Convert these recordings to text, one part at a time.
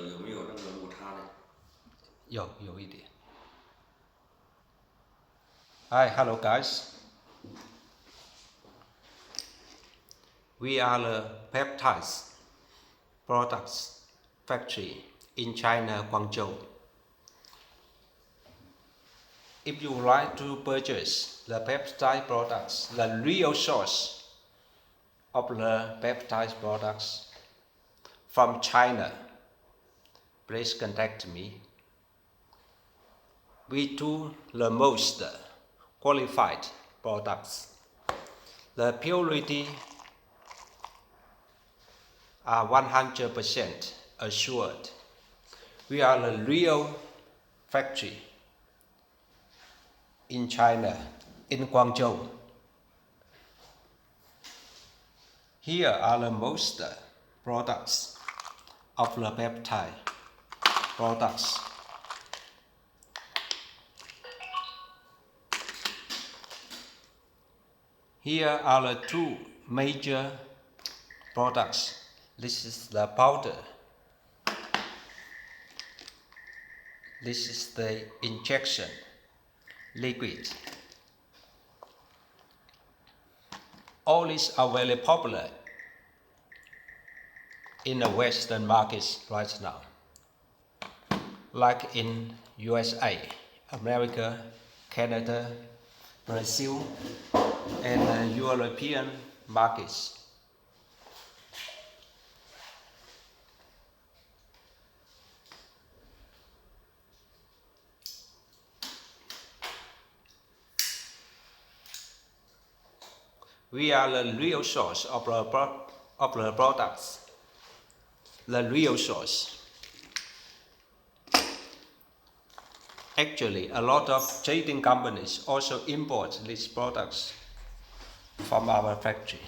有没有那个落差呢？有一点。Hi, hello guys. We are the Peptides products factory in China, Guangzhou. If you would like to purchase the peptide products, the real source of the peptide products from China, please contact me. We do the most qualified products. The purity are 100% assured. We are the real factory in China, in Guangzhou. Here are the most products of the peptide products. Here are the two major products. This is the powder. This is the injection liquid. All these are very popular in the Western markets right now, like in USA, America, Canada, Brazil, and European markets. We are the real source of the products. The real source. Actually, a lot of trading companies also import these products from our factory.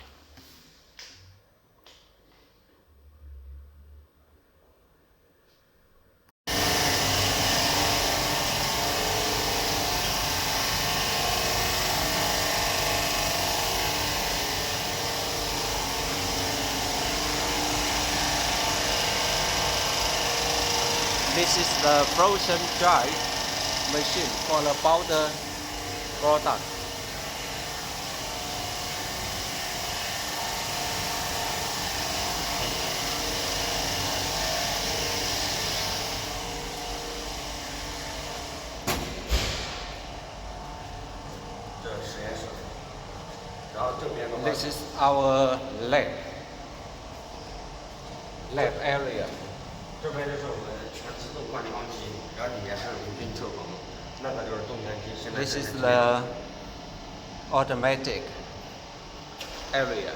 This is the frozen dry machine for the powder product. This is our lab area. 这边就是我们全自动灌装机，然后里面是无菌测风，那个就是动圈机。现在 This is the automatic area.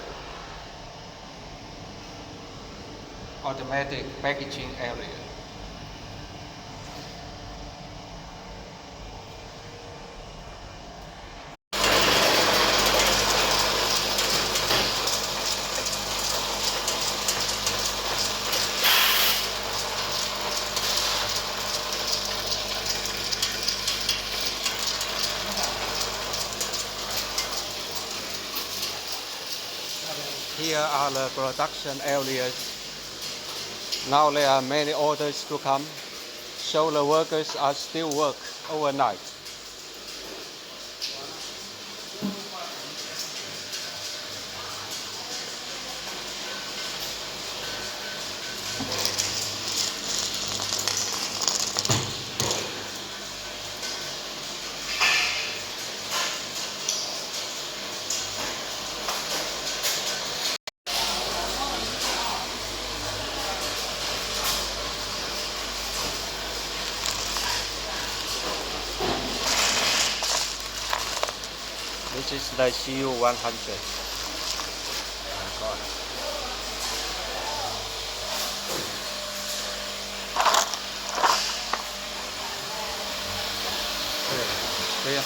Automatic packaging area. Here are the production areas. Now there are many orders to come, so the workers are still work overnight. This is the CU100. Here.